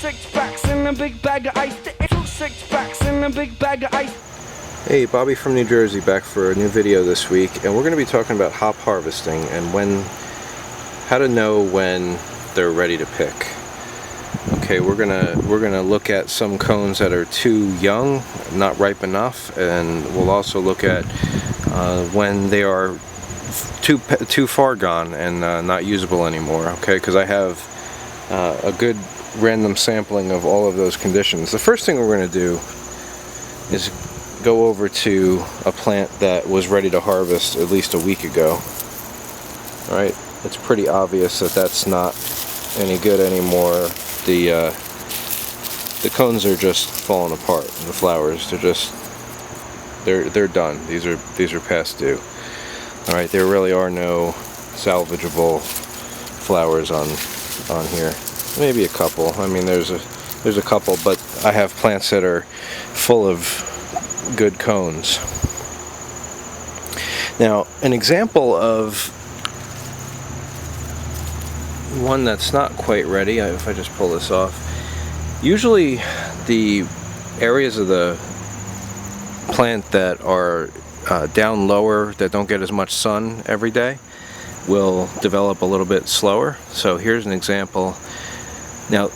6-packs and a big bag of ice. 2 6-packs and a big bag of ice. Hey, Bobby from New Jersey back for a new video this week, and we're going to be talking about hop harvesting and how to know when they're ready to pick. Okay, we're gonna look at some cones that are too young, not ripe enough, and we'll also look at when they are too far gone and not usable anymore. Okay, because I have a good random sampling of all of those conditions. The first thing we're going to do is go over to a plant that was ready to harvest at least a week ago. All right, it's pretty obvious that that's not any good anymore. The cones are just falling apart. The flowers, they're done. These are past due. All right, there really are no salvageable flowers on here. Maybe a couple. I mean, there's a couple, but I have plants that are full of good cones. Now, an example of one that's not quite ready, if I just pull this off, usually the areas of the plant that are down lower, that don't get as much sun every day, will develop a little bit slower. So here's an example. Now,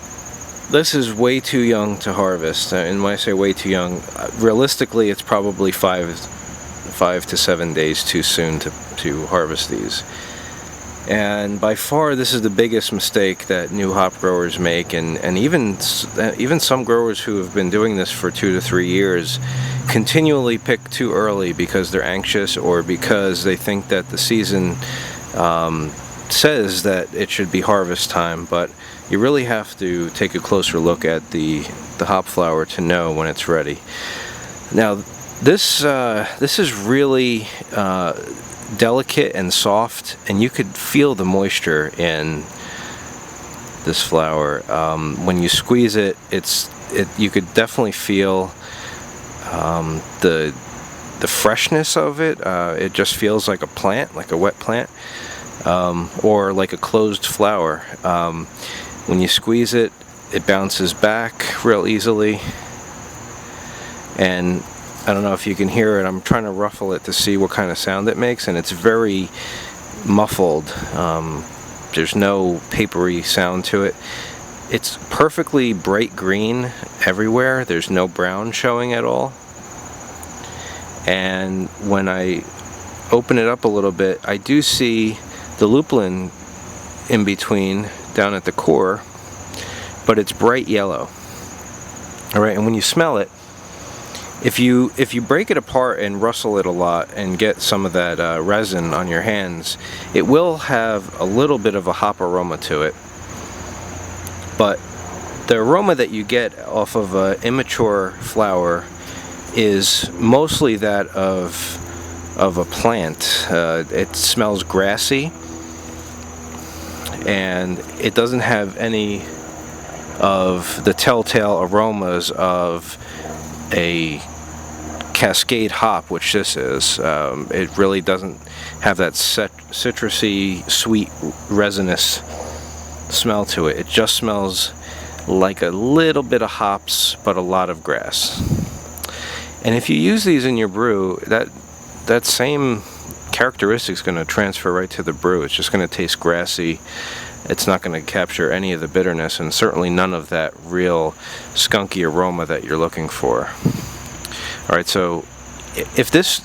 this is way too young to harvest, and when I say way too young, realistically it's probably 5 to 7 days too soon to harvest these. And by far this is the biggest mistake that new hop growers make, and even some growers who have been doing this for 2 to 3 years continually pick too early because they're anxious or because they think that the season says that it should be harvest time. But you really have to take a closer look at the hop flower to know when it's ready. Now this is really delicate and soft, and you could feel the moisture in this flower. When you squeeze it, you could definitely feel the freshness of it. It just feels like a plant, like a wet plant, or like a closed flower. When you squeeze it, it bounces back real easily, and I don't know if you can hear it. I'm trying to ruffle it to see what kind of sound it makes, and it's very muffled. There's no papery sound to it. It's perfectly bright green everywhere. There's no brown showing at all. And when I open it up a little bit, I do see the lupulin in between down at the core, but it's bright yellow. All right, and when you smell it, if you break it apart and rustle it a lot and get some of that resin on your hands, it will have a little bit of a hop aroma to it. But the aroma that you get off of an immature flower is mostly that of a plant. It smells grassy, and it doesn't have any of the telltale aromas of a cascade hop, which this is. It really doesn't have that citrusy, sweet, resinous smell to it. It just smells like a little bit of hops, but a lot of grass. And if you use these in your brew, that same characteristic is going to transfer right to the brew. It's just going to taste grassy. It's not going to capture any of the bitterness, and certainly none of that real skunky aroma that you're looking for. Alright, so if this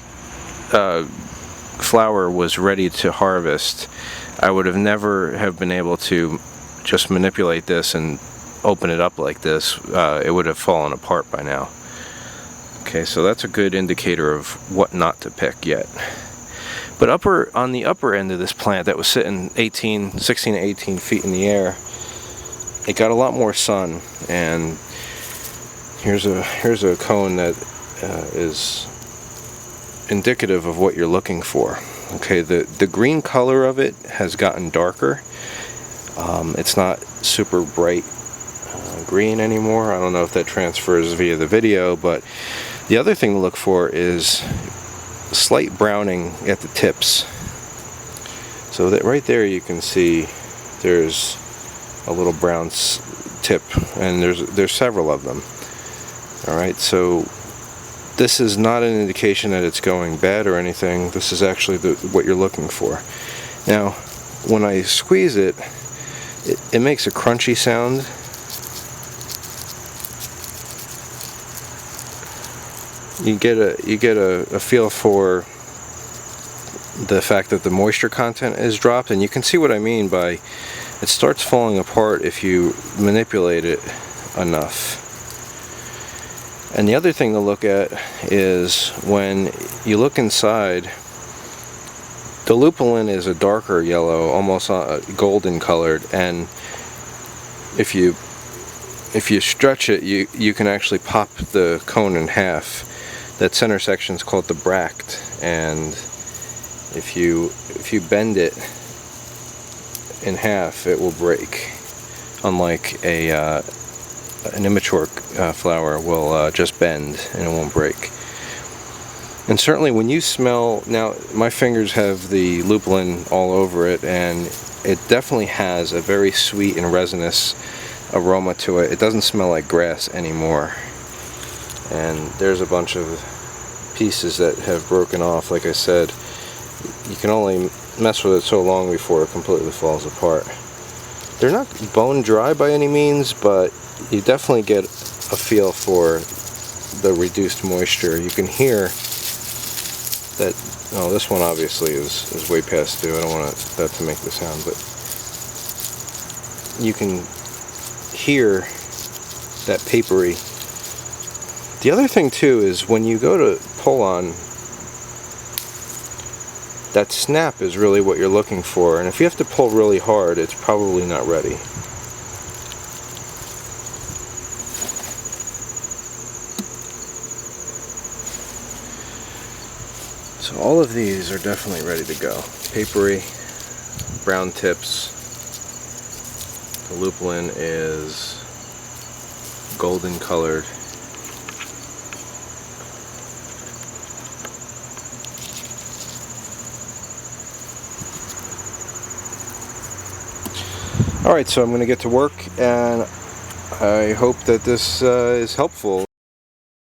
flower was ready to harvest, I would have never have been able to just manipulate this and open it up like this. It would have fallen apart by now. Okay, so that's a good indicator of what not to pick yet. But on the upper end of this plant that was sitting 16 to 18 feet in the air, it got a lot more sun, and here's a cone that is indicative of what you're looking for. Okay, the green color of it has gotten darker. It's not super bright green anymore. I don't know if that transfers via the video, but the other thing to look for is slight browning at the tips. So that right there you can see there's a little brown tip, and there's several of them. Alright, so this is not an indication that it's going bad or anything. This is actually what you're looking for. Now, when I squeeze it, it makes a crunchy sound. You get a feel for the fact that the moisture content is dropped, and you can see what I mean by it starts falling apart if you manipulate it enough. And the other thing to look at is when you look inside, the lupulin is a darker yellow, almost golden colored, and if you stretch it, you can actually pop the cone in half. That center section is called the bract, and if you bend it in half, it will break. Unlike an immature flower will just bend and it won't break. And certainly when you smell, now my fingers have the lupulin all over it, and it definitely has a very sweet and resinous aroma to it. It doesn't smell like grass anymore. And there's a bunch of pieces that have broken off. Like I said, you can only mess with it so long before it completely falls apart. They're not bone dry by any means, but you definitely get a feel for the reduced moisture. You can hear that, oh, this one obviously is way past due. I don't want that to make the sound, but you can hear that papery. The other thing too is when you go to pull on, that snap is really what you're looking for, and if you have to pull really hard, it's probably not ready. So all of these are definitely ready to go. Papery, brown tips, the lupulin is golden colored. Alright, so I'm going to get to work, and I hope that this is helpful.